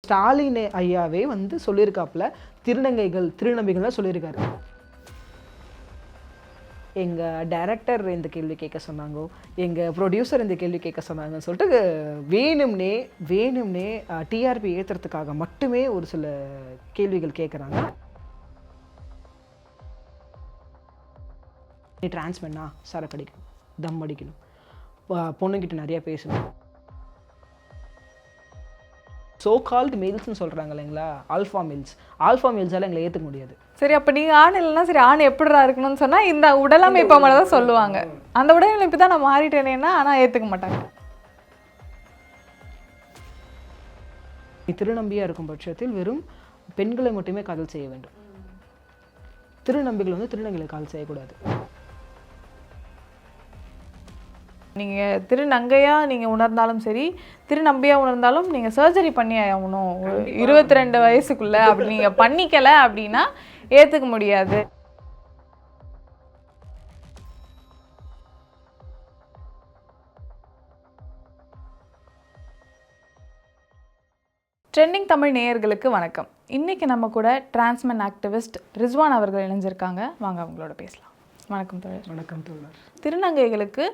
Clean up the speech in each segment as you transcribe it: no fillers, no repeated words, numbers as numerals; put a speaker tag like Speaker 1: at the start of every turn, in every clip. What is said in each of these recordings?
Speaker 1: ஸ்டாலின் ஐயாவே வந்து சொல்லியிருக்காப்புல திருநங்கைகள் சொல்லியிருக்காரு. எங்கள் டைரக்டர் இந்த கேள்வி கேட்க சொன்னாங்கோ, எங்கள் ப்ரொடியூசர் இந்த கேள்வி கேட்க சொன்னாங்கன்னு சொல்லிட்டு வேணும்னே டிஆர்பி ஏற்றுறதுக்காக மட்டுமே ஒரு சில கேள்விகள் கேட்குறாங்க. நீ டிரான்ஸ்மென்னா சரக்கு அடிக்கணும், தம் அடிக்கணும், பொண்ணுங்கிட்ட நிறையா பேசணும், சோ கால்டு மேல்ஸ்ன்னு சொல்கிறாங்க இல்லைங்களா, ஆல்ஃபா மேல்ஸால் எங்களை ஏற்றுக்க முடியாது.
Speaker 2: சரி, அப்போ நீங்கள் ஆண் இல்லைன்னா சரி ஆண் எப்படிடா இருக்கணும்னு சொன்னால் இந்த உடலமைப்பை மட்டும் தான் சொல்லுவாங்க. அந்த உடலமைப்பு தான் நான் மாறிட்டேனேன்னா ஆனால் ஏற்றுக்க மாட்டாங்க.
Speaker 1: திருநம்பியாக இருக்கும் பட்சத்தில் வெறும் பெண்களை மட்டுமே காதல் செய்ய வேண்டும். திருநம்பிகள் வந்து திருநங்கைகளை காதல் செய்யக்கூடாது.
Speaker 2: நீங்கள் திருநங்கையாக நீங்கள் உணர்ந்தாலும் சரி, திருநம்பியாக உணர்ந்தாலும் நீங்கள் சர்ஜரி பண்ணி ஆகணும் 22 வயசுக்குள்ளே. அப்படி நீங்கள் பண்ணிக்கலை அப்படின்னா ஏற்றுக்க முடியாது. ட்ரெண்டிங் தமிழ் நேயர்களுக்கு வணக்கம். இன்றைக்கி நம்ம கூட டிரான்ஸ்மென் ஆக்டிவிஸ்ட் ரிஸ்வான் அவர்கள் இணைஞ்சிருக்காங்க. வாங்க அவங்களோட பேசலாம். வணக்கம் தோழர்.
Speaker 1: வணக்கம் தோழர்.
Speaker 2: திருநங்கைகளுக்கு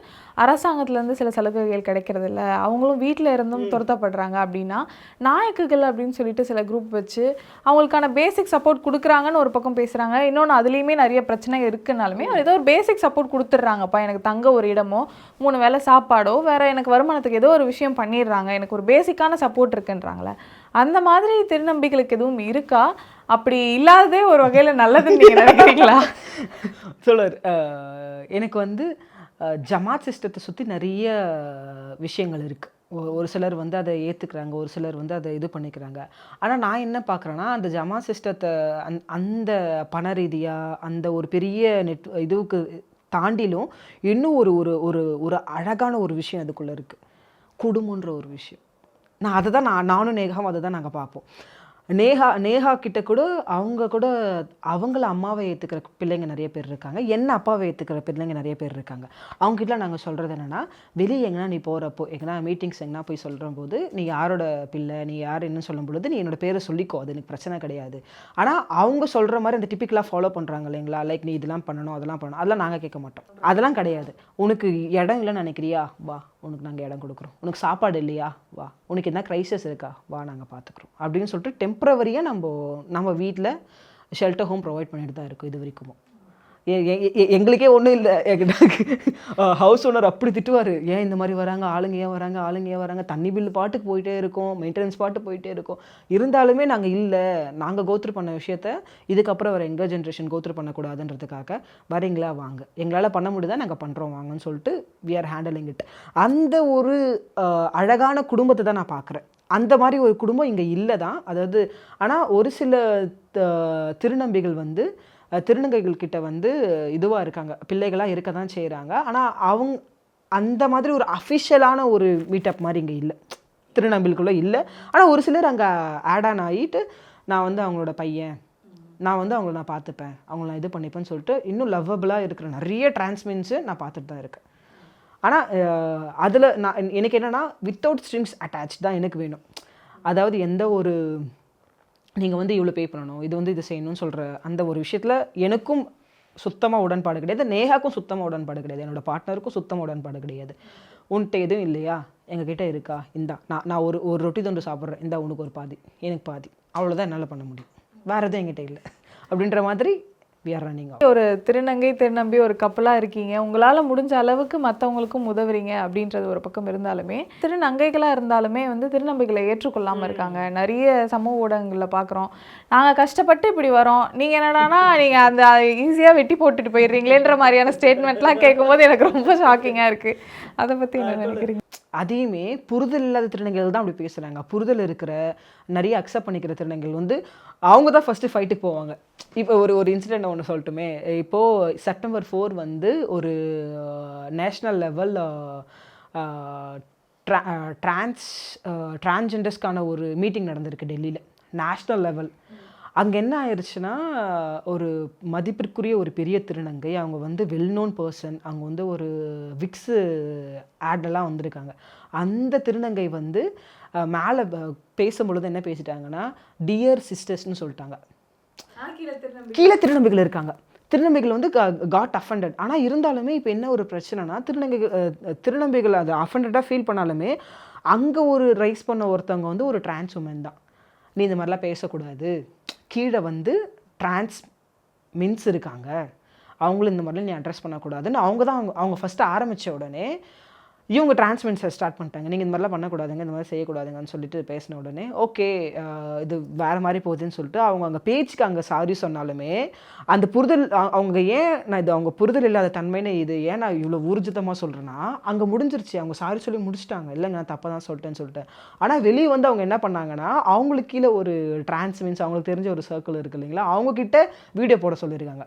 Speaker 2: அரசாங்கத்துலேருந்து சில சலுகைகள் கிடைக்கிறது இல்லை, அவங்களும் வீட்டில் இருந்தும் துரத்தப்படுறாங்க அப்படின்னா நாயக்குகள் அப்படின்னு சொல்லிட்டு சில குரூப் வச்சு அவங்களுக்கான பேசிக் சப்போர்ட் கொடுக்குறாங்கன்னு ஒரு பக்கம் பேசுகிறாங்க. இன்னொன்று அதுலேயுமே நிறைய பிரச்சனை இருக்குனாலுமே ஏதோ ஒரு பேசிக் சப்போர்ட் கொடுத்துட்றாங்கப்பா, எனக்கு தங்க ஒரு இடமோ 3 வேளை சாப்பாடோ வேறு எனக்கு வருமானத்துக்கு ஏதோ ஒரு விஷயம் பண்ணிடுறாங்க, எனக்கு ஒரு பேசிக்கான சப்போர்ட் இருக்குன்றாங்களே. அந்த மாதிரி திருநம்பிகளுக்கு எதுவும் இருக்கா? அப்படி இல்லாததே ஒரு வகையில் நல்லதுன்னு நீங்கள் நினைக்கிறீங்களா?
Speaker 1: தோழர், எனக்கு வந்து ஜமாத் சிஸ்டத்தை சுற்றி நிறைய விஷயங்கள் இருக்குது. ஒரு சிலர் வந்து அதை ஏற்றுக்கிறாங்க, ஒரு சிலர் வந்து அதை இது பண்ணிக்கிறாங்க. ஆனால் நான் என்ன பார்க்குறேன்னா, அந்த ஜமாத் சிஸ்டத்தை அந்த பண ரீதியாக அந்த ஒரு பெரிய இதுவுக்கு தாண்டிலும் இன்னும் ஒரு ஒரு ஒரு அழகான ஒரு விஷயம் அதுக்குள்ளே இருக்குது, குடும்பன்ற ஒரு விஷயம். நான் அதை தான் நானும் நேகாவும் அதை தான் நாங்கள் பார்ப்போம். நேஹா கிட்ட கூட அவங்கள அம்மாவை ஏற்றுக்கிற பிள்ளைங்க நிறைய பேர் இருக்காங்க, என்ன அப்பாவை ஏற்றுக்கிற பிள்ளைங்க நிறைய பேர் இருக்காங்க. அவங்ககிட்ட நாங்கள் சொல்கிறது என்னென்னா, வெளியே எங்கன்னா நீ போகிறப்போ எங்கன்னா மீட்டிங்ஸ் எங்கன்னா போய் சொல்கிற போது நீ யாரோட பிள்ளை, நீ யார் என்ன சொல்லும் பொழுது நீ என்னோட பேரை சொல்லிக்கோ, அது எனக்கு பிரச்சனை கிடையாது. ஆனால் அவங்க சொல்கிற மாதிரி அந்த டிப்பிக்கலாக ஃபாலோ பண்ணுறாங்க இல்லைங்களா, லைக் நீ இதெல்லாம் பண்ணணும் அதெல்லாம் பண்ணணும், அதெல்லாம் நாங்கள் கேட்க மாட்டோம். அதெல்லாம் கிடையாது. உனக்கு இடம் இல்லைன்னு நினைக்கிறியா, வா உனக்கு நாங்கள் இடம் கொடுக்குறோம். உனக்கு சாப்பாடு இல்லையா, வா. உனக்கு என்ன க்ரைசிஸ் இருக்கா, வா நாங்கள் பார்த்துக்குறோம் அப்படின்னு சொல்லிட்டு டெம்பரவரியாக நம்ம வீட்டில் ஷெல்டர் ஹோம் ப்ரொவைட் பண்ணிட்டு தான் இருக்கோம் இது வரைக்கும். எங்களுக்கே ஒன்றும் இல்லை, ஹவுஸ் ஓனர் அப்படி திட்டுவார், ஏன் இந்த மாதிரி வராங்க, ஆளுங்க ஏன் வராங்க, தண்ணி பில்லு பாட்டுக்கு போயிட்டே இருக்கும், மெயின்டெனன்ஸ் பாட்டு போயிட்டே இருக்கும். இருந்தாலுமே நாங்கள் இல்லை, நாங்கள் கோத்ரூ பண்ண விஷயத்த இதுக்கப்புறம் வர எங்கள் ஜென்ரேஷன் கோத்ரூ பண்ணக்கூடாதுன்றதுக்காக வரீங்களா வாங்க, எங்களால் பண்ண முடியுதா நாங்கள் பண்ணுறோம் வாங்கன்னு சொல்லிட்டு வி ஆர் ஹேண்டலிங் இட். அந்த ஒரு அழகான குடும்பத்தை தான் நான் பார்க்குறேன். அந்த மாதிரி ஒரு குடும்பம் இங்கே இல்லை தான். அதாவது ஆனால் ஒரு சில திருநம்பிகள் வந்து திருநங்கைகள் கிட்ட வந்து இதுவாக இருக்காங்க, பிள்ளைகளாக இருக்க தான் செய்கிறாங்க. ஆனால் அந்த மாதிரி ஒரு அஃபிஷியலான ஒரு மீட்டப் மாதிரி இங்கே இல்லை, திருநம்பிகளுக்குள்ளே இல்லை. ஆனால் ஒரு சிலர் அங்கே ஆட் ஆன் ஆகிட்டு நான் வந்து அவங்களோட பையன், நான் வந்து அவங்கள நான் பார்த்துப்பேன், அவங்கள நான் இது பண்ணிப்பேன்னு சொல்லிட்டு இன்னும் லவ்வபிளாக இருக்கிற நிறைய டிரான்ஸ்மென்ஸு நான் பார்த்துட்டு தான் இருக்கேன். ஆனால் அதில் எனக்கு என்னென்னா வித்தவுட் ஸ்ட்ரிங்ஸ் அட்டாச் தான் எனக்கு வேணும். அதாவது எந்த ஒரு நீங்கள் வந்து இவ்வளோ பே பண்ணணும், இது வந்து இது செய்யணும்னு சொல்கிற அந்த ஒரு விஷயத்தில் எனக்கும் சுத்தமாக உடன்பாடு கிடையாது, நேஹாக்கும் சுத்தமாக உடன்பாடு கிடையாது, என்னோடய பார்ட்னருக்கும் சுத்தமாக உடன்பாடு கிடையாது. உன்கிட்ட எதுவும் இல்லையா, எங்ககிட்ட இருக்கா, இந்தா நான் ஒரு ரொட்டி தொண்டு சாப்பிட்றேன், இந்தா உனக்கு ஒரு பாதி எனக்கு பாதி, அவ்வளோதான் என்னால் பண்ண முடியும், வேறு எதுவும் என்கிட்ட இல்லை அப்படின்ற மாதிரி we are running out.
Speaker 2: ஒரு திருநங்கை திருநம்பி ஒரு கப்பலாக இருக்கீங்க, உங்களால் முடிஞ்ச அளவுக்கு மற்றவங்களுக்கும் உதவுறீங்க அப்படின்றது ஒரு பக்கம் இருந்தாலுமே, திருநங்கைகளாக இருந்தாலுமே வந்து திருநம்பிகளை ஏற்றுக்கொள்ளாமல் இருக்காங்க. நிறைய சமூக ஊடகங்களில் பார்க்குறோம், நாங்கள் கஷ்டப்பட்டு இப்படி வரோம், நீங்கள் என்னடானா நீங்கள் அந்த ஈஸியாக வெட்டி போட்டுட்டு போயிடுறீங்களேன்ற மாதிரியான ஸ்டேட்மெண்ட்லாம் கேட்கும்போது எனக்கு ரொம்ப ஷாக்கிங்காக இருக்குது. அதை பற்றி என்ன நினைக்கிறீங்க?
Speaker 1: அதையுமே புரிதல் இல்லாத திருநங்கைகள் தான் அப்படி பேசுகிறாங்க. புரிதல் இருக்கிற நிறைய அக்செப்ட் பண்ணிக்கிற திருநங்கைகள் வந்து அவங்க தான் ஃபஸ்ட்டு ஃபைட்டுக்கு போவாங்க. இப்போ ஒரு இன்சிடெண்ட் ஒன்று சொல்லட்டுமே. இப்போது செப்டம்பர் 4 வந்து ஒரு நேஷ்னல் லெவல் டிரான்ஸ்ஜெண்டர்ஸ்க்கான ஒரு மீட்டிங் நடந்திருக்கு டெல்லியில், நேஷ்னல் லெவல். அங்கே என்ன ஆயிடுச்சுன்னா, ஒரு மதிப்பிற்குரிய ஒரு பெரிய திருநங்கை, அவங்க வந்து வெல் நோன் பர்சன், அவங்க வந்து ஒரு விக்ஸு ஆடெல்லாம் வந்திருக்காங்க. அந்த திருநங்கை வந்து மேலே பேசும்பொழுது என்ன பேசிட்டாங்கன்னா டியர் சிஸ்டர்ஸ்னு சொல்லிட்டாங்க. கீழே திருநம்பிகள் இருக்காங்க. திருநம்பிகள் வந்து காட் அஃபண்டட். ஆனால் இருந்தாலுமே இப்போ என்ன ஒரு பிரச்சனைனா திருநம்பிகள் அதை அஃபண்டடாக ஃபீல் பண்ணாலுமே அங்கே ஒரு ரைஸ் பண்ண ஒருத்தவங்க வந்து ஒரு டிரான்ஸ் உமன் தான். நீ இந்த மாதிரிலாம் பேசக்கூடாது, கீழே வந்து டிரான்ஸ் மின்ஸ் இருக்காங்க, அவங்களும் இந்த மாதிரிலாம் நீ அட்ரஸ் பண்ணக்கூடாதுன்னு அவங்க ஃபஸ்ட்டு ஆரம்பித்த உடனே இவங்க டிரான்ஸ்மென்ட்ஸை ஸ்டார்ட் பண்ணிட்டாங்க. நீங்கள் இந்த மாதிரிலாம் பண்ணக்கூடாதுங்க, இந்த மாதிரி செய்யக்கூடாதுங்கன்னு சொல்லிட்டு பேசின உடனே ஓகே இது வேறு மாதிரி போகுதுன்னு சொல்லிட்டு அவங்க அங்கே பேச்சுக்கு அங்கே சாரி சொன்னாலுமே அந்த புரிதல் அவங்க ஏன் நான் இது அவங்க புரிதல் இல்லாத தன்மைன்னு இது ஏன் நான் இவ்வளோ ஊர்ஜிதமாக சொல்கிறேன்னா அங்கே முடிஞ்சிருச்சு. அவங்க சாரி சொல்லி முடிச்சிட்டாங்க, இல்லைங்க நான் தப்பாக தான் சொல்லிட்டேன்னு சொல்லிட்டு. ஆனால் வெளியே வந்து அவங்க என்ன பண்ணாங்கன்னா அவங்களுக்கு கீழே ஒரு டிரான்ஸ் மீன்ஸ் அவங்களுக்கு தெரிஞ்ச ஒரு சர்க்கிள் இருக்குது இல்லைங்களா, அவங்கக்கிட்ட வீடியோ போட சொல்லியிருக்காங்க.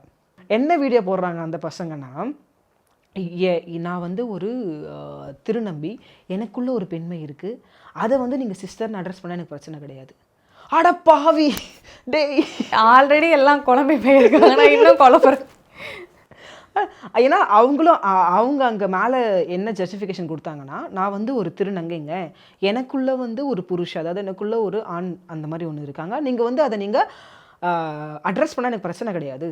Speaker 1: என்ன வீடியோ போடுறாங்க அந்த பசங்கன்னா, நான் வந்து ஒரு திருநம்பி, எனக்குள்ளே ஒரு பெண்மை இருக்குது, அதை வந்து நீங்கள் சிஸ்டர்னு அட்ரஸ் பண்ணால் எனக்கு பிரச்சனை கிடையாது. அட பாவி டேய்,
Speaker 2: ஆல்ரெடி எல்லாம் குழம்பி போயிருக்காங்க, இன்னும் குழப்பறேன்.
Speaker 1: ஏன்னா அவங்க அங்கே மேலே என்ன ஜஸ்டிஃபிகேஷன் கொடுத்தாங்கன்னா, நான் வந்து ஒரு திருநங்கைங்க, எனக்குள்ளே வந்து ஒரு புருஷ, அதாவது எனக்குள்ளே ஒரு ஆண் அந்த மாதிரி ஒன்று இருக்காங்க, நீங்கள் வந்து அதை நீங்கள் அட்ரஸ் பண்ணால் எனக்கு பிரச்சனை கிடையாது,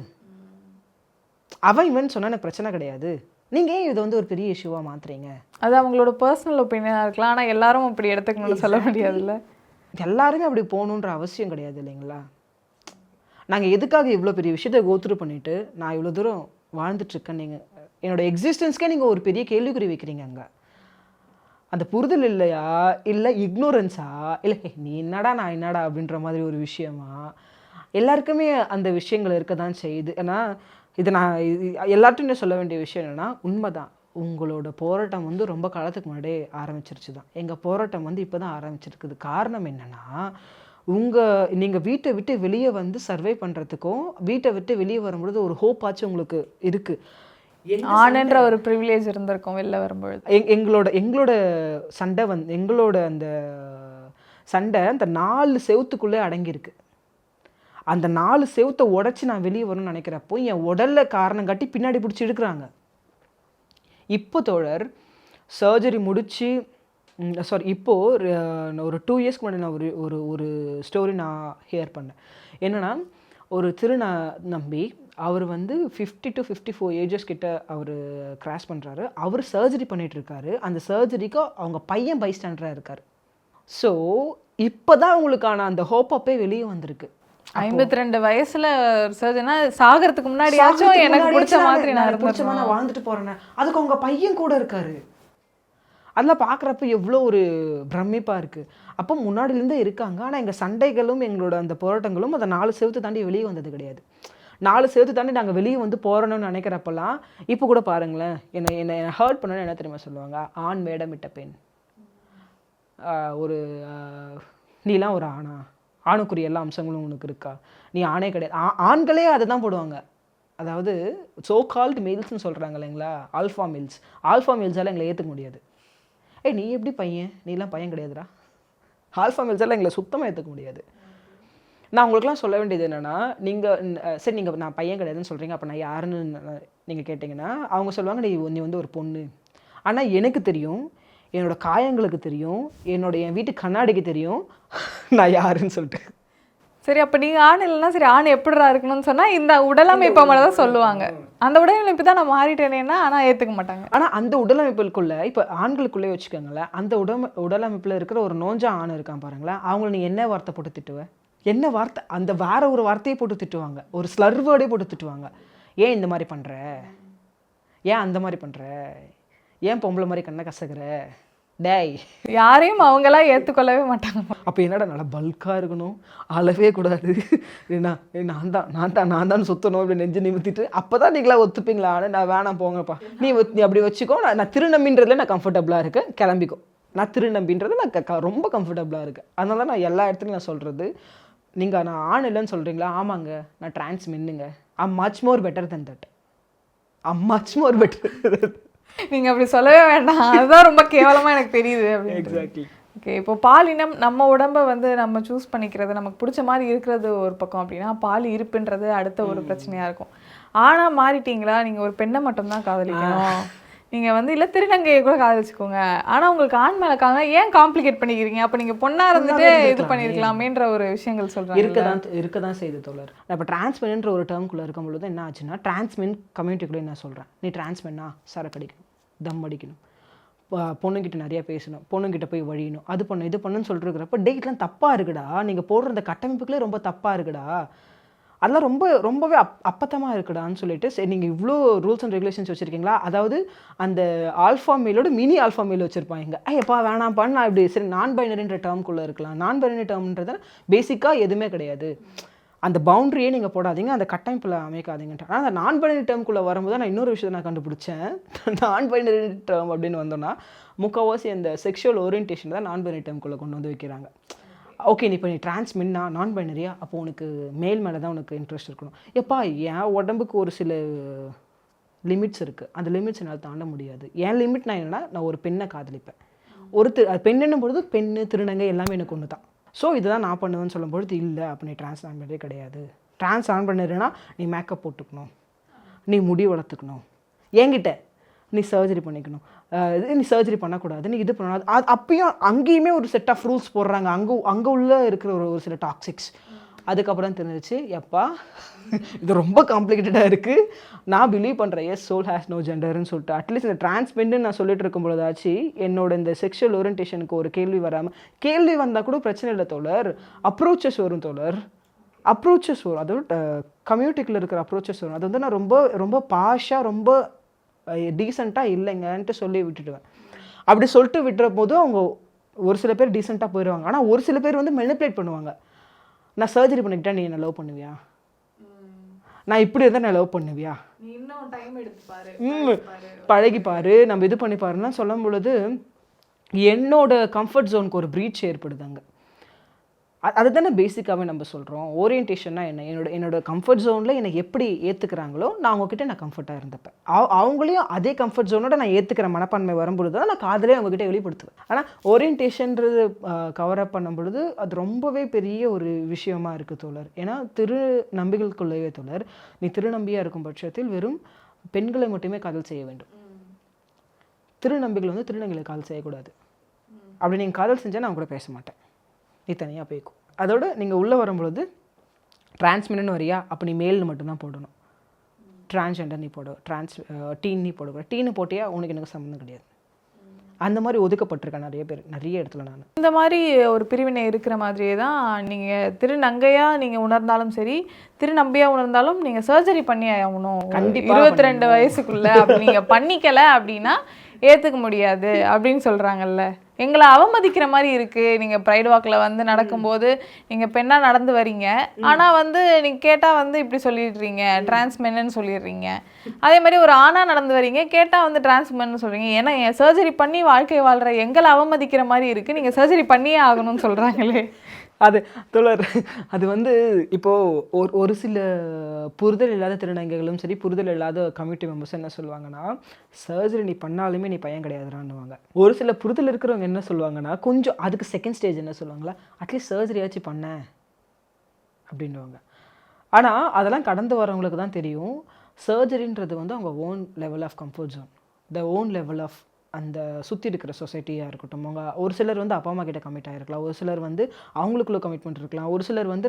Speaker 1: அவன் இவன் சொன்னால் எனக்கு பிரச்சனை கிடையாது, நீங்கள் ஏன் இதை வந்து ஒரு பெரிய இஷ்யூவாக மாற்றுறீங்க?
Speaker 2: அது அவங்களோட பர்சனல் ஒப்பீனியனாக இருக்கலாம், ஆனால் எல்லாரும் அப்படி எடுத்துக்கணும்னு சொல்ல முடியாதுல்ல.
Speaker 1: எல்லாருமே அப்படி போகணுன்ற அவசியம் கிடையாது இல்லைங்களா. நாங்கள் எதுக்காக இவ்வளோ பெரிய விஷயத்தை கோத்ரூ பண்ணிவிட்டு நான் இவ்வளோ தூரம் வாழ்ந்துட்டுருக்கேன், நீங்கள் என்னோடய எக்ஸிஸ்டன்ஸ்க்கே நீங்கள் ஒரு பெரிய கேள்விக்குறி வைக்கிறீங்க. அங்கே அந்த புரிதல் இல்லையா, இல்லை இக்னோரன்ஸா, இல்லை நீ என்னடா நான் என்னடா அப்படின்ற மாதிரி ஒரு விஷயமா? எல்லாருக்குமே அந்த விஷயங்கள் இருக்க தான் செய்யுது. ஏன்னா இதை நான் எல்லார்ட்டையும் சொல்ல வேண்டிய விஷயம் என்னென்னா, உண்மைதான், உங்களோட போராட்டம் வந்து ரொம்ப காலத்துக்கு முன்னாடியே ஆரம்பிச்சிருச்சு தான். எங்கள் போராட்டம் வந்து இப்போ தான் ஆரம்பிச்சிருக்குது. காரணம் என்னென்னா, நீங்கள் வீட்டை விட்டு வெளியே வந்து சர்வை பண்ணுறதுக்கும் வீட்டை விட்டு வெளியே வரும்பொழுது ஒரு ஹோப் ஆச்சு உங்களுக்கு இருக்குது.
Speaker 2: ஆனன்ற ஒரு ப்ரிவிலேஜ் இருந்திருக்கும் வெளில வரும்பொழுது.
Speaker 1: எங்களோட சண்டை வந்து எங்களோட அந்த சண்டை அந்த 4 செவத்துக்குள்ளே அடங்கியிருக்கு. அந்த 4 செவத்தை உடச்சி நான் வெளியே வரணும்னு நினைக்கிறப்போ என் உடலில் காரணம் காட்டி பின்னாடி பிடிச்சி எடுக்கிறாங்க. இப்போ தோழர் சர்ஜரி முடித்து இப்போது ஒரு 2 இயர்ஸ்க்கு முன்னாடி நான் ஒரு ஸ்டோரி நான் ஹியர் பண்ணேன். என்னென்னா, ஒரு திருநம்பி அவர் வந்து 50 to 54 ஏஜஸ் கிட்ட அவர் கிராஸ் பண்ணுறாரு. அவர் சர்ஜரி பண்ணிகிட்ருக்காரு. அந்த சர்ஜரிக்கு அவங்க பையன் பைஸ்டாண்டராக இருக்கார். ஸோ இப்போ தான் அவங்களுக்கான அந்த ஹோப் அப்பே வெளியே வந்திருக்கு.
Speaker 2: 52 வயசுல சர்ஜனா சாகிறதுக்கு முன்னாடியாச்சும் எனக்கு பிடிச்ச மாதிரி
Speaker 1: நான் வாழ்ந்துட்டு போறேன், அதுக்கு உங்க பையன் கூட இருக்காரு. அதெல்லாம் பார்க்குறப்ப எவ்வளோ ஒரு பிரமிப்பாக இருக்குது. அப்போ முன்னாடிலேருந்தே இருக்காங்க. ஆனால் எங்கள் சண்டைகளும் எங்களோட அந்த போராட்டங்களும் அதை 4 செவத்து தாண்டி வெளியே வந்தது கிடையாது. 4 செவத்து தாண்டி நாங்கள் வெளியே வந்து போகிறோன்னு நினைக்கிறப்பெல்லாம் இப்போ கூட பாருங்களேன், என்னை ஹர்ட் பண்ணணும்னு என்ன தெரியுமா சொல்லுவாங்க, ஆண் வேடமிட்ட பெண், ஒரு நீலாம் ஒரு ஆணா, ஆணுக்குரிய எல்லா அம்சங்களும் உனக்கு இருக்கா, நீ ஆணே கிடையாது. ஆண்களே அதை தான் போடுவாங்க. அதாவது சோ கால்டு மேல்ஸ்ன்னு சொல்கிறாங்க இல்லைங்களா, ஆல்ஃபா மேல்ஸால் எங்களை ஏற்றுக்க முடியாது. நீ எப்படி பையன், நீலாம் பையன் கிடையாதுடா, ஆல்ஃபா மேல்ஸால் எங்களை சுத்தமாக ஏற்றுக்க முடியாது. நான் உங்களுக்குலாம் சொல்ல வேண்டியது என்னென்னா, சரி நீங்கள் நான் பையன் கிடையாதுன்னு சொல்கிறீங்க, அப்போ நான் யாருன்னு நீங்கள் கேட்டிங்கன்னா அவங்க சொல்லுவாங்க, நீ வந்து ஒரு பொண்ணு. ஆனால் எனக்கு தெரியும், என்னோட காயங்களுக்கு தெரியும், என் வீட்டு கண்ணாடிக்கு தெரியும் நான் யாருன்னு சொல்லிட்டு.
Speaker 2: சரி, அப்போ நீங்கள் ஆண் இல்லைன்னா சரி ஆண் எப்படிடா இருக்கணும்னு சொன்னால் இந்த உடலமைப்பை மட்டும் தான் சொல்லுவாங்க. அந்த உடலமைப்பு தான் நான் மாறிட்டேனேன்னா ஆனால் ஏற்றுக்க மாட்டாங்க.
Speaker 1: ஆனால் அந்த உடலமைப்புக்குள்ளே இப்போ ஆண்களுக்குள்ளே வச்சுக்கோங்களேன், அந்த உடலமைப்பில் இருக்கிற ஒரு நோஞ்சா ஆண் இருக்கான் பாருங்களேன், அவங்கள நீ என்ன வார்த்தை போட்டு திட்டுவேன், என்ன வார்த்தை, அந்த வேற ஒரு வார்த்தையை போட்டு திட்டுவாங்க, ஒரு ஸ்லர் வேர்டே போட்டு திட்டுவாங்க. ஏன் இந்த மாதிரி பண்ணுற, ஏன் அந்த மாதிரி பண்ணுற, ஏன் பொம்பளை மாதிரி கண்ணை கசகுற, டேய்,
Speaker 2: யாரையும் அவங்களாம் ஏற்றுக்கொள்ளவே மாட்டாங்க.
Speaker 1: அப்போ என்னடா நல்லா பல்காக இருக்கணும், அளவே கூடாது, நான் தான் சுற்றணும் அப்படி நெஞ்சு நிமித்திட்டு அப்போ தான் நீங்களா ஒத்துப்பீங்களா, நான் வேணாம் போங்கப்பா, நீ அப்படி வச்சுக்கோ, நான் திருநம்பின்றதுல நான் கம்ஃபர்டபுளாக இருக்கேன், கிளம்பிக்கோ, நான் திருநம்பின்றது நான் ரொம்ப கம்ஃபர்டபுளாக இருக்கேன். அதனால தான் நான் எல்லா இடத்துலையும் நான் சொல்கிறது, நீங்கள் நான் ஆண் இல்லைன்னு சொல்கிறீங்களா, ஆமாங்க நான் டிரான்ஸ் மென்னுங்க, I'm much more better than that, I'm much more better.
Speaker 2: நீங்கள் அப்படி சொல்லவே வேண்டாம், அதுதான் ரொம்ப கேவலமாக எனக்கு தெரியுது அப்படின்னு.
Speaker 1: எக்ஸாக்ட்லி.
Speaker 2: ஓகே, இப்போ பாலினம் நம்ம உடம்பை வந்து நம்ம சூஸ் பண்ணிக்கிறது, நமக்கு பிடிச்ச மாதிரி இருக்கிறது ஒரு பக்கம் அப்படின்னா, பால் இருப்புன்றது அடுத்த ஒரு பிரச்சனையாக இருக்கும். ஆனால் மாறிட்டீங்களா, நீங்கள் ஒரு பெண்ணை மட்டும்தான் காதலிக்கணும், நீங்கள் வந்து இல்லை திருநங்கையை கூட காதலிச்சுக்கோங்க, ஆனால் உங்களுக்கு ஆண் மேலே ஏன் காம்ப்ளிகேட் பண்ணிக்கிறீங்க? அப்போ நீங்கள் பொண்ணாக இருந்துட்டு இது பண்ணியிருக்கலாமேன்ற ஒரு விஷயங்கள் சொல்கிறாங்க.
Speaker 1: இருக்க தான் செய்து தோழர். நான் இப்போ டிரான்ஸ்மென்ன்ற ஒரு டேர்ம்குள்ளே இருக்கும் பொழுது என்ன ஆச்சுன்னா, டிரான்ஸ்மென் கம்யூனிட்டிக்குள்ளே என்ன சொல்கிறேன், நீ டிரான்ஸ்மென்னா சரக்கு அடிக்கணும், தம் அடிக்கணும், பொண்ணுங்கிட்ட நிறைய பேசணும், பொண்ணுங்கிட்ட போய் வழியணும், அது பண்ணணும் இது பண்ணுன்னு சொல்லிட்டு இருக்கிறப்ப டேட்லாம் தப்பாக இருக்குடா, நீங்கள் போடுற அந்த கட்டமைப்புகளே ரொம்ப தப்பாக இருக்குடா, அதெல்லாம் ரொம்பவே அப்பத்தமாக இருக்குடான்னு சொல்லிட்டு, சரி நீங்கள் இவ்வளோ ரூல்ஸ் அண்ட் ரெகுலேஷன்ஸ் வச்சுருக்கீங்களா, அதாவது அந்த ஆல்ஃபா மேலோட மினி ஆல்ஃபா மேல் வச்சுருப்பாங்க. ஐயப்பா வேணாம்ப்பா, நான் இப்படி சரி நான் பைனரின்ற டேர்ம்குள்ளே இருக்கலாம். நான் பைனரி டேர்ம்ன்றது பேசிக்காக எதுவுமே கிடையாது, அந்த பவுண்ட்ரியே நீங்கள் போடாதீங்க, அந்த கட்டமைப்பில் அமைக்காதீங்கன்ற. ஆனால் அந்த நான் பைனரி டேர்ம்குள்ளே வரும்போது நான் இன்னொரு விஷயத்தை நான் கண்டுபிடிச்சேன். நான் பைனரி டேர்ம் அப்படின்னு வந்தோன்னா முக்கால்வாசி அந்த செக்ஷுவல் ஓரியன்டேஷன் தான் நான் பைனரி டேர்ம்குள்ளே கொண்டு வந்து வைக்கிறாங்க. ஓகே, நீ இப்போ நீ டிரான்ஸ்மென்னா நான் பைனரியா, அப்போ உனக்கு மேல் மேலே தான் உனக்கு இன்ட்ரெஸ்ட் இருக்கணும். எப்பா என் உடம்புக்கு ஒரு சில லிமிட்ஸ் இருக்குது, அந்த லிமிட்ஸ் என்னால் தாண்ட முடியாது. என் லிமிட் நான் என்னென்னா, நான் ஒரு பெண்ணை காதலிப்பேன், பெண்ணுன்னும் பொழுது பெண்ணு திருநங்கை எல்லாமே எனக்கு ஒன்று தான். ஸோ இதுதான் நான் பண்ணுவேன்னு சொல்லும்பொழுது இல்லை, அப்போ நீ டிரான்ஸ் ஆன் பண்ணுறதே கிடையாது. டிரான்ஸ் ஆன் பண்ணுறேன்னா நீ மேக்கப் போட்டுக்கணும், நீ முடி வளர்த்துக்கணும், என்கிட்ட நீ சர்ஜரி பண்ணிக்கணும், நீ சர்ஜரி பண்ணக்கூடாது, நீ இது பண்ணக்கூடாது. அப்பயும் அங்கேயுமே ஒரு செட் ஆஃப் ரூல்ஸ் போடுறாங்க. அங்கே உள்ள இருக்கிற ஒரு சில டாக்ஸிக்ஸ். அதுக்கப்புறம் தெரிஞ்சிச்சு, எப்பா இது ரொம்ப காம்ப்ளிகேட்டடாக இருக்குது, நான் பிலீவ் பண்ணுறேன் எஸ் சோல் ஹேஸ் நோ ஜெண்டர்னு சொல்லிட்டு. அட்லீஸ்ட் இந்த டிரான்ஸ்மென்னு நான் சொல்லிட்டு இருக்கும் பொழுதாச்சு என்னோட இந்த செக்ஷுவல் ஓரியன்டேஷனுக்கு ஒரு கேள்வி வராமல், கேள்வி வந்தால் கூட பிரச்சனை இல்லை தோழர், அப்ரோச்சஸ் வரும் தோழர், அப்ரோச்சஸ் வரும். அதோட கம்யூனிட்டிக்குள்ளே இருக்கிற அப்ரோச்சஸ் வரும். அது வந்து நான் ரொம்ப ரொம்ப பாஷாக ரொம்ப டீசெண்டாக இல்லைங்கன்ட்டு சொல்லி விட்டுடுவேன். அப்படி சொல்லிட்டு விட்டுற போது அவங்க ஒரு சில பேர் டீசெண்டாக போயிடுவாங்க. ஆனால் ஒரு சில பேர் வந்து மெனிப்புலேட் பண்ணுவாங்க. நான் சர்ஜரி பண்ணிக்கிட்டா நீ என்ன லவ் பண்ணுவியா, நான் இப்படி இருந்தால் நான் லவ் பண்ணுவியா, பழகிப்பாரு, நம்ம இது பண்ணிப்பாருன்னா சொல்லும் பொழுது என்னோட கம்ஃபர்ட் ஜோனுக்கு ஒரு ப்ரீச் ஏற்படுது அங்கே. அதுதானே பேசிக்காகவே நம்ம சொல்கிறோம். ஓரியன்டேஷன்னா என்ன, என்னோட கம்ஃபர்ட் ஜோனில் எனக்கு எப்படி ஏற்றுக்கிறாங்களோ நான் அவங்கக்கிட்ட நான் கம்ஃபர்ட்டாக இருந்தப்பேன். அவங்களையும் அதே கம்ஃபர்ட் ஜோனோட நான் ஏற்றுக்கிற மனப்பான்மை வரும்பொழுது தான் நான் காதலே அவங்ககிட்ட வெளிப்படுத்துவேன். ஆனால் ஓரியன்டேஷன்றது கவர் அப் பண்ணும் பொழுது அது ரொம்பவே பெரிய ஒரு விஷயமா இருக்குது தோழர். ஏன்னா நம்பிகளுக்குள்ளவே தோழர், நீ திருநம்பியாக இருக்கும் பட்சத்தில் வெறும் பெண்களை மட்டுமே காதல் செய்ய வேண்டும். திருநம்பிகள் வந்து திருநங்கைகளை காதல் செய்யக்கூடாது. அப்படி நீங்கள் காதல் செஞ்சால் நான் கூட பேச மாட்டேன், நீ தனியாக போய்க்கும். அதோடு நீங்கள் உள்ளே வரும்பொழுது டிரான்ஸ்மென்னு வரியா, அப்போ நீ மேல்னு மட்டும்தான் போடணும். டிரான்ஸ்ஜெண்டர் நீ போட, டீன் நீ போடக்கூடாது. டீனு போட்டியா உனக்கு எனக்கு சம்மந்தம் கிடையாது. அந்த மாதிரி ஒதுக்கப்பட்டிருக்கேன் நிறைய இடத்துல. நான்
Speaker 2: இந்த மாதிரி ஒரு பிரிவினை இருக்கிற மாதிரியே தான் நீங்கள் திருநங்கையாக நீங்கள் உணர்ந்தாலும் சரி, திருநம்பியாக உணர்ந்தாலும் நீங்கள் சர்ஜரி பண்ணி ஆகணும் கண்டிப்பாக 22 வயசுக்குள்ளே. அப்படி நீங்கள் பண்ணிக்கலை அப்படின்னா ஏற்றுக்க முடியாது அப்படின்னு சொல்கிறாங்கல்ல. எங்களை அவமதிக்கிற மாதிரி இருக்குது. நீங்கள் ப்ரைட் வாக்கில் வந்து நடக்கும்போது நீங்கள் பெண்ணாக நடந்து வரீங்க, ஆனால் வந்து நீங்கள் கேட்டால் வந்து இப்படி சொல்லிடுறீங்க, டிரான்ஸ்மென்னு சொல்லிடுறீங்க. அதே மாதிரி ஒரு ஆணாக நடந்து வரீங்க, கேட்டால் வந்து டிரான்ஸ்மென்னு சொல்கிறீங்க. ஏன்னா சர்ஜரி பண்ணி வாழ்க்கை வாழ்கிற எங்களை அவமதிக்கிற மாதிரி இருக்குது, நீங்கள் சர்ஜரி பண்ணியே ஆகணும்னு சொல்கிறாங்களே.
Speaker 1: அது தோழர், அது வந்து இப்போது ஒரு சில புரிதல் இல்லாத திருநங்கைகளும் சரி, புரிதல் இல்லாத கம்யூனிட்டி மெம்பர்ஸ் என்ன சொல்லுவாங்கன்னா, சர்ஜரி நீ பண்ணாலுமே நீ பையன் கிடையாதுறான்னுவாங்க. ஒரு சில புரிதல் இருக்கிறவங்க என்ன சொல்லுவாங்கன்னா, கொஞ்சம் அதுக்கு செகண்ட் ஸ்டேஜ் என்ன சொல்லுவாங்களா, அட்லீஸ்ட் சர்ஜரியாச்சும் பண்ண அப்படின்னுவாங்க. ஆனால் அதெல்லாம் கடந்து வரவங்களுக்கு தான் தெரியும், சர்ஜரின்றது வந்து அவங்க own level of comfort zone, the own level of அந்த சுற்றி இருக்கிற சொசைட்டியாக இருக்கட்டும். அவங்க ஒரு சிலர் வந்து அப்பா அம்மா கிட்ட கமிட் ஆகிருக்கலாம், ஒரு சிலர் வந்து அவங்களுக்குள்ள கமிட்மெண்ட் இருக்கலாம், ஒரு சிலர் வந்து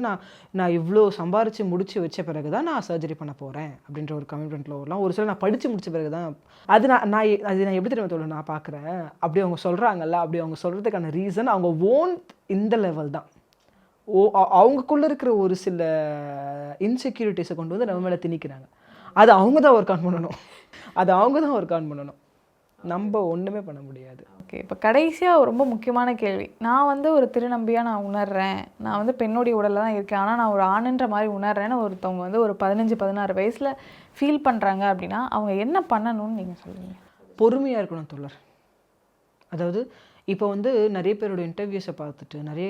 Speaker 1: நான் இவ்வளோ சம்பாரித்து முடிச்சு வச்ச பிறகு தான் நான் சர்ஜரி பண்ண போகிறேன் அப்படின்ற ஒரு கமிட்மெண்ட்டில் வரலாம். ஒரு சிலர் நான் படித்து முடிச்ச பிறகு தான். அது நான் எப்படி தெரியுமா தோழர் நான் பார்க்குறேன், அப்படி அவங்க சொல்கிறாங்கல்ல, அப்படி அவங்க சொல்கிறதுக்கான ரீசன் அவங்க ஓன் இந்த லெவல் தான். அவங்களுக்குள்ளே இருக்கிற ஒரு சில இன்செக்யூரிட்டிஸை கொண்டு வந்து நம்ம மேலே திணிக்கிறாங்க. அது அவங்க தான் ஒர்க் ஆன் பண்ணணும், நம்ம ஒன்றுமே பண்ண முடியாது.
Speaker 2: ஓகே, இப்போ கடைசியாக ரொம்ப முக்கியமான கேள்வி. நான் வந்து ஒரு திருநம்பியாக நான் உணர்றேன், நான் வந்து பெண்ணுடைய உடலில் தான் இருக்கேன், ஆனால் நான் ஒரு ஆணுன்ற மாதிரி உணர்றேன்னு ஒருத்தவங்க வந்து ஒரு 15-16 வயசில் ஃபீல் பண்ணுறாங்க அப்படின்னா அவங்க என்ன பண்ணணும்னு நீங்கள் சொல்லுவீங்க?
Speaker 1: பொறுமையாக இருக்கணும் தோழர். அதாவது இப்போ வந்து நிறைய பேரோட இன்டர்வியூஸை பார்த்துட்டு நிறைய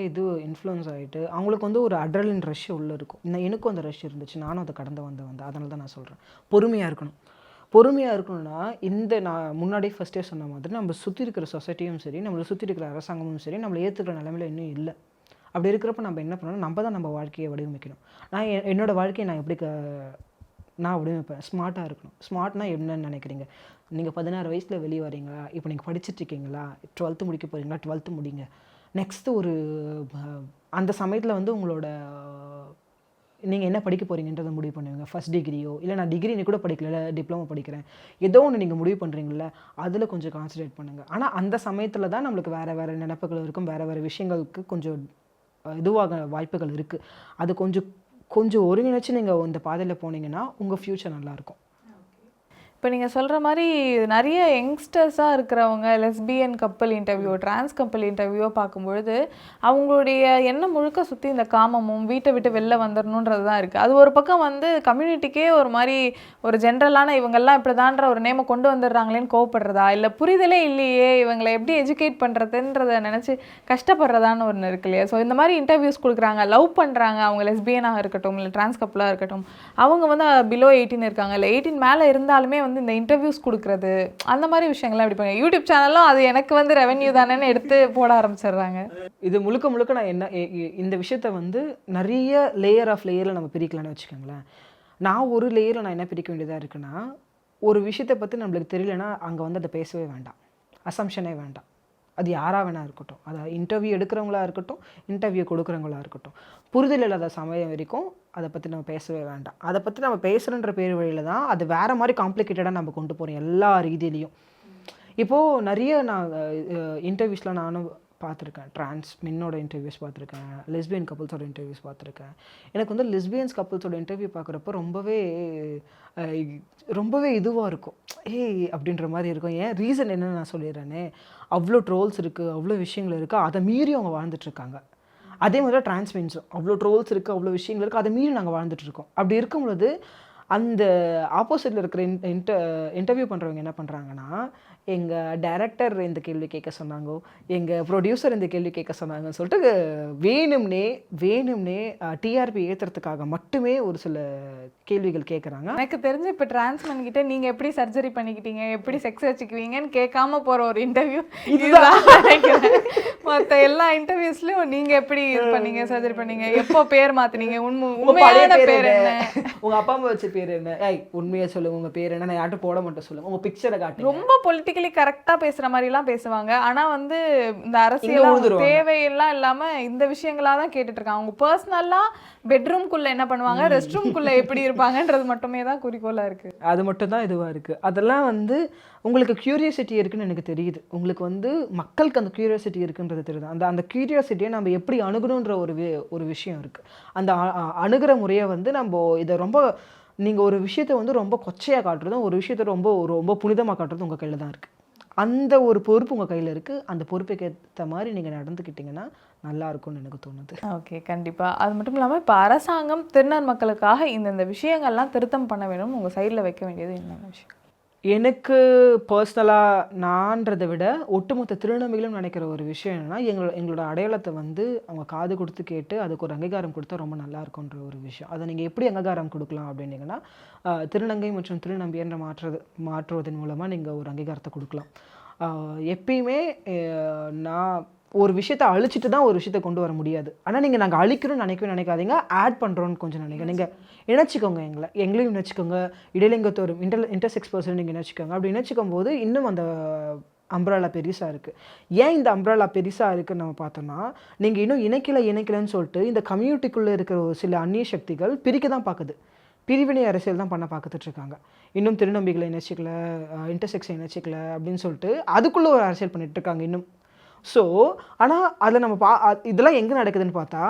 Speaker 1: இன்ஃப்ளூயன்ஸ் ஆகிட்டு அவங்களுக்கு வந்து ஒரு அட்ரலின் ரஷ் உள்ளே இருக்கும். எனக்கும் அந்த ரஷ் இருந்துச்சு, நானும் அதை கடந்து வந்தேன். அதனால தான் நான் சொல்கிறேன், பொறுமையாக இருக்கணும்னா நான் முன்னாடியே ஃபஸ்ட்டே சொன்ன மாதிரி நம்ம சுற்றி இருக்கிற சொசைட்டியும் சரி, நம்மளை சுற்றி இருக்கிற அரசாங்கமும் சரி நம்மளை ஏற்றுக்கிற நிலைமையில் இன்னும் இல்லை. அப்படி இருக்கிறப்ப நம்ம என்ன பண்ணணும், நம்ம தான் நம்ம வாழ்க்கையை வடிவமைக்கணும். நான் என்னோடய வாழ்க்கையை நான் எப்படி நான் அப்படியே வைப்பேன். ஸ்மார்ட்டாக இருக்கணும். ஸ்மார்ட்னா என்னன்னு நினைக்கிறீங்க? நீங்கள் 16 வயசில் வெளியே வரீங்களா? இப்போ நீங்கள் படிச்சுட்ருக்கீங்களா? 12th முடிக்க போகிறீங்களா? 12th முடிங்க. நெக்ஸ்ட்டு ஒரு அந்த சமயத்தில் வந்து உங்களோட நீங்கள் என்ன படிக்க போகிறீங்கன்றதை முடிவு பண்ணுவீங்க. ஃபஸ்ட் டிகிரியோ இல்லை நான் டிகிரி கூட படிக்கல, டிப்ளமோ படிக்கிறேன், ஏதோ ஒன்று நீங்கள் முடிவு பண்ணுறீங்கள, அதில் கொஞ்சம் கான்சன்ட்ரேட் பண்ணுங்கள். ஆனால் அந்த சமயத்தில் தான் நம்மளுக்கு வேறு வேறு நினைப்புகள் இருக்கும், வேறு வேறு விஷயங்களுக்கு கொஞ்சம் இதுவாக வாய்ப்புகள் இருக்குது. அது கொஞ்சம் கொஞ்சம் ஒருங்கிணைச்சு நீங்கள் இந்த பாதையில் போனீங்கன்னா உங்கள் ஃப்யூச்சர் நல்லாயிருக்கும்.
Speaker 2: இப்போ நீங்கள் சொல்கிற மாதிரி நிறைய யங்ஸ்டர்ஸாக இருக்கிறவங்க லெஸ்பியன் கப்பல் இன்டர்வியூ, டிரான்ஸ் கப்பல் இன்டர்வியூ பார்க்கும்பொழுது அவங்களுடைய எண்ணம் முழுக்க சுற்றி இந்த காமமும் வீட்டை விட்டு வெளில வந்துடணுன்றது தான் இருக்குது. அது ஒரு பக்கம் வந்து கம்யூனிட்டிக்கே ஒரு மாதிரி ஒரு ஜென்ரலான இவங்கெல்லாம் இப்படி தான்ற ஒரு நேமை கொண்டு வந்துடுறாங்களேன்னு கோவப்படுறதா, இல்லை புரிதலே இல்லையே இவங்களை எப்படி எஜுகேட் பண்ணுறதுன்றதை நினச்சி கஷ்டப்படுறதான்னு ஒன்று இருக்கு இல்லையா? ஸோ இந்த மாதிரி இன்டர்வியூஸ் கொடுக்குறாங்க, லவ் பண்ணுறாங்க, அவங்க லெஸ்பியனாக இருக்கட்டும் இல்லை டிரான்ஸ் கப்பலாக இருக்கட்டும், அவங்க வந்து பிலோ 18 இருக்காங்க, இல்லை 18 மேலே இருந்தாலுமே வந்து இந்த இன்டர்வியூஸ் கொடுக்குறது அந்த மாதிரி விஷயங்கள்லாம் எப்படி பண்ணுங்க? யூடியூப் சேனலும் அது எனக்கு வந்து ரெவென்யூ தானேன்னு எடுத்து போட ஆரம்பிச்சிடுறாங்க.
Speaker 1: இது முழுக்க முழுக்க நான் என்ன இந்த விஷயத்த வந்து நிறைய லேயர் ஆஃப் லேயரில் நம்ம பிரிக்கலான்னு வச்சுக்கோங்களேன். நான் ஒரு லேயரில் நான் என்ன பிரிக்க வேண்டியதாக இருக்குன்னா, ஒரு விஷயத்தை பற்றி நம்மளுக்கு தெரியலன்னா அங்கே வந்து அதை பேசவே வேண்டாம், அசம்ஷனே வேண்டாம். அது யாராக வேணா இருக்கட்டும், அதை இன்டர்வியூ எடுக்கிறவங்களா இருக்கட்டும், இன்டர்வியூ கொடுக்குறவங்களா இருக்கட்டும், புரிதல் இல்லாத சமயம் வரைக்கும் அதை பற்றி நம்ம பேசவே வேண்டாம். அதை பற்றி நம்ம பேசுகிறன்ற பேர் வழியில் தான் அது வேறு மாதிரி காம்ப்ளிகேட்டடாக நம்ம கொண்டு போகிறோம் எல்லா ரீதியிலையும். இப்போது நிறைய நான் இன்டர்வியூஸ்லாம் நானும் பார்த்துருக்கேன். டிரான்ஸ் மென்னோட இன்டர்வியூஸ் பார்த்துருக்கேன், லெஸ்பியன் கப்புள்ஸோட இன்டர்வியூஸ் பார்த்துருக்கேன். எனக்கு வந்து லெஸ்பியன்ஸ் கப்புள்ஸோட இன்டர்வியூ பார்க்குறப்ப ரொம்பவே இதுவாக இருக்கும், அப்படின்ற மாதிரி இருக்கும். ஏன் ரீசன் என்னன்னு நான் சொல்லிடுறேனே, அவ்வளோ ட்ரோல்ஸ் இருக்குது, அவ்வளோ விஷயங்கள் இருக்குது, அதை மீறி அவங்க வாழ்ந்துட்டுருக்காங்க. அதே மாதிரி தான் டிரான்ஸ்மென்ஸும் அவ்வளோ ட்ரோல்ஸ் இருக்குது, அவ்வளோ விஷயங்கள் இருக்குது, அதை மீறி நாங்கள் வாழ்ந்துட்டுருக்கோம். அப்படி இருக்கும் பொழுது அந்த ஆப்போசிட்டில் இருக்கிற இன்டர்வியூ பண்ணுறவங்க என்ன பண்ணுறாங்கன்னா, எங்கள் டைரக்டர் இந்த கேள்வி கேட்க சொன்னாங்கோ, எங்கள் ப்ரொடியூசர் இந்த கேள்வி கேட்க சொன்னாங்கன்னு சொல்லிட்டு வேணும்னே டிஆர்பி ஏற்றுறதுக்காக மட்டுமே ஒரு சில கேள்விகள் கேட்குறாங்க.
Speaker 2: எனக்கு தெரிஞ்சு இப்போ டிரான்ஸ்மென் கிட்ட நீங்கள் எப்படி சர்ஜரி பண்ணிக்கிட்டீங்க, எப்படி செக்ஸ் வச்சுக்குவீங்கன்னு கேட்காம போகிற ஒரு இன்டர்வியூ இதுதான் நினைக்கிறேன். மற்ற எல்லா இன்டர்வியூஸ்லையும் நீங்கள் எப்படி இது பண்ணீங்க, சர்ஜரி பண்ணீங்க, எப்போ பேர் மாற்றினீங்க, உண்மையான பேர் என்ன,
Speaker 1: உங்கள் அப்பா அம்மா வச்ச பேர் என்ன, உண்மையாக சொல்லுங்கள், உங்கள் பேர் என்ன, நான் யார்ட்டும் போட மட்டும் சொல்லுங்கள், உங்கள் பிக்சரை காட்டு.
Speaker 2: ரொம்ப பொலிட்டிக்கலி கரெக்டாக பேசுகிற மாதிரிலாம் பேசுவாங்க. ஆனால் வந்து இந்த அரசியல் தேவையெல்லாம் இல்லாமல் இந்த விஷயங்களாக தான் கேட்டுட்டு இருக்காங்க. அவங்க பர்சனலாக பெட்ரூம்குள்ளே என்ன பண்ணுவாங்க, ரெஸ்ட் ரூம்குள்ளே எப்படி இருப்பாங்கன்றது மட்டுமே தான் குறிக்கோளாக இருக்குது.
Speaker 1: அது மட்டும் தான் இதுவாக இருக்குது. அதெல்லாம் வந்து உங்களுக்கு க்யூரியாசிட்டி இருக்குன்னு எனக்கு தெரியுது. உங்களுக்கு வந்து மக்களுக்கு அந்த க்யூரியாசிட்டி இருக்குன்றது தெரியுது. அந்த க்யூரியாசிட்டியை நம்ம எப்படி அணுகணுன்ற ஒரு விஷயம் இருக்குது. அந்த அணுகிற முறையை வந்து நம்ம இதை ரொம்ப நீங்கள் ஒரு விஷயத்தை வந்து ரொம்ப கொச்சையாக காட்டுறதும், ஒரு விஷயத்தை ரொம்ப ரொம்ப புனிதமாக காட்டுறதும் உங்கள் கையில் தான் இருக்குது. அந்த ஒரு பொறுப்பு உங்கள் கையில் இருக்குது. அந்த பொறுப்புக்கு ஏற்ற மாதிரி நீங்கள் நடந்துக்கிட்டிங்கன்னா நல்லா இருக்கும்னு எனக்கு தோணுது.
Speaker 2: ஓகே, கண்டிப்பாக. அது மட்டும் இல்லாமல் இப்போ அரசாங்கம் திருநர் மக்களுக்காக இந்த விஷயங்கள்லாம் திருத்தம் பண்ண வேணும், உங்கள் சைடில் வைக்க வேண்டியது என்னென்ன விஷயம்?
Speaker 1: எனக்கு பர்சனலாக நான்றதை விட ஒட்டுமொத்த திருநம்பிகளும் நினைக்கிற ஒரு விஷயம் என்னென்னா, எங்களோட அடையாளத்தை வந்து அவங்க காது கொடுத்து கேட்டு அதுக்கு ஒரு அங்கீகாரம் கொடுத்தா ரொம்ப நல்லா இருக்குன்ற ஒரு விஷயம். அதை நீங்கள் எப்படி அங்கீகாரம் கொடுக்கலாம் அப்படின்னீங்கன்னா, திருநங்கை மற்றும் திருநம்பி என்ற மாற்றுவதன் மூலமாக நீங்கள் ஒரு அங்கீகாரத்தை கொடுக்கலாம். எப்பயுமே நான் ஒரு விஷயத்தை அழிச்சிட்டு தான் ஒரு விஷயத்தை கொண்டு வர முடியாது. ஆனால் நீங்கள் நாங்கள் அழிக்கணும்னு நினைக்காதீங்க, ஆட் பண்ணுறோன்னு கொஞ்சம் நினைக்க. நீங்கள் இணைச்சிக்கோங்க, எங்களையும் இணைச்சிக்கோங்க, இடைலிங்கத்தோர் இன்டர்செக்ஸ் பர்சன் நீங்கள் இணைச்சிக்கோங்க. அப்படி இணைச்சிக்கும் போது இன்னும் அந்த அம்ப்ராலா பெருசாக இருக்குது. ஏன் இந்த அம்ப்ராலா பெருசாக இருக்குதுன்னு நம்ம பார்த்தோம்னா, நீங்கள் இன்னும் இணைக்கலைன்னு சொல்லிட்டு இந்த கம்யூனிட்டிக்குள்ளே இருக்கிற ஒரு சில அந்நிய சக்திகள் பிரிக்க தான் பார்க்குது, பிரிவினை அரசியல் தான் பண்ண பார்த்துட்ருக்காங்க. இன்னும் திருநம்பிகளை இணைச்சிக்கல, இன்டர்செக்ஸை இணைச்சிக்கல அப்படின்னு சொல்லிட்டு அதுக்குள்ளே ஒரு அரசியல் பண்ணிகிட்ருக்காங்க இன்னும். ஸோ ஆனால் அதில் நம்ம இதெல்லாம் எங்கே நடக்குதுன்னு பார்த்தா,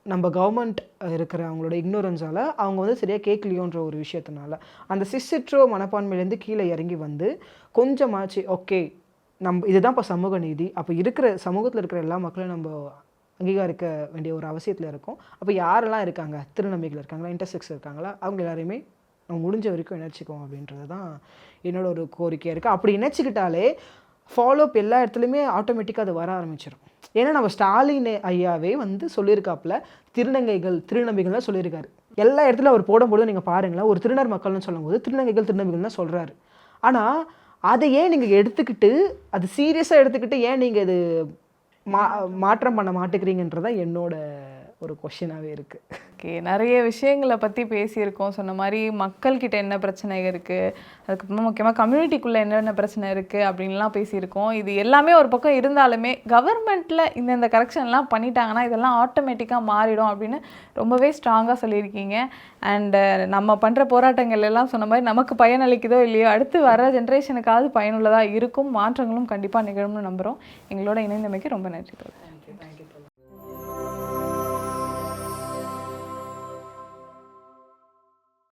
Speaker 1: நம்ம கவர்மெண்ட் இருக்கிற அவங்களோட இக்னோரன்ஸால் அவங்க வந்து சரியாக கேட்கலையோன்ற ஒரு விஷயத்தினால அந்த சிஸ்ட்ரோ மனப்பான்மையிலேருந்து கீழே இறங்கி வந்து கொஞ்சமாச்சு ஓகே நம்ம இதுதான் இப்போ சமூக நீதி, அப்போ இருக்கிற சமூகத்தில் இருக்கிற எல்லா மக்களையும் நம்ம அங்கீகரிக்க வேண்டிய ஒரு அவசியத்தில் இருக்கும். அப்போ யாரெல்லாம் இருக்காங்க, திருநம்பிகள் இருக்காங்களா, இன்டர்செக்ஸ் இருக்காங்களா, அவங்க எல்லாரையுமே நம்ம முடிஞ்ச வரைக்கும் இணைச்சிக்குவோம் அப்படின்றது தான் என்னோட ஒரு கோரிக்கையாக இருக்குது. அப்படி இணைச்சிக்கிட்டாலே ஃபாலோஅப் எல்லா இடத்துலையுமே ஆட்டோமேட்டிக்காக அது வர ஆரம்பிச்சிடும். ஏன்னா நம்ம ஸ்டாலின் ஐயாவே வந்து சொல்லியிருக்காப்புல, திருநம்பிகள் தான் சொல்லியிருக்காரு. எல்லா இடத்துல அவர் போடும்போது நீங்கள் பாருங்களேன், ஒரு திருநர் மக்கள்னு சொல்லும்போது திருநம்பிகள் தான் சொல்கிறாரு. ஆனால் அதை ஏன் நீங்கள் எடுத்துக்கிட்டு அது சீரியஸாக எடுத்துக்கிட்டு ஏன் நீங்கள் இது மாற்றம் பண்ண மாட்டேங்கிறீங்கன்றதான் என்னோட ஒரு கொஷினாகவே இருக்குது.
Speaker 2: ஓகே, நிறைய விஷயங்களை பற்றி பேசியிருக்கோம். சொன்ன மாதிரி மக்கள்கிட்ட என்ன பிரச்சனை இருக்குது, அதுக்கப்புறமா முக்கியமாக கம்யூனிட்டிக்குள்ளே என்னென்ன பிரச்சனை இருக்குது அப்படின்லாம் பேசியிருக்கோம். இது எல்லாமே ஒரு பக்கம் இருந்தாலுமே கவர்மெண்ட்டில் இந்த கரெக்ஷன்லாம் பண்ணிட்டாங்கன்னா இதெல்லாம் ஆட்டோமேட்டிக்காக மாறிடும் அப்படின்னு ரொம்பவே ஸ்ட்ராங்காக சொல்லியிருக்கீங்க. அண்டு நம்ம பண்ணுற போராட்டங்கள் எல்லாம் சொன்ன மாதிரி நமக்கு பயனளிக்குதோ இல்லையோ அடுத்து வர ஜென்ரேஷனுக்காவது பயனுள்ளதாக இருக்கும், மாற்றங்களும் கண்டிப்பாக நிகழும்னு நம்புகிறோம். எங்களோட இணைந்தமைக்கு ரொம்ப நன்றி.
Speaker 1: தேங்க்யூ.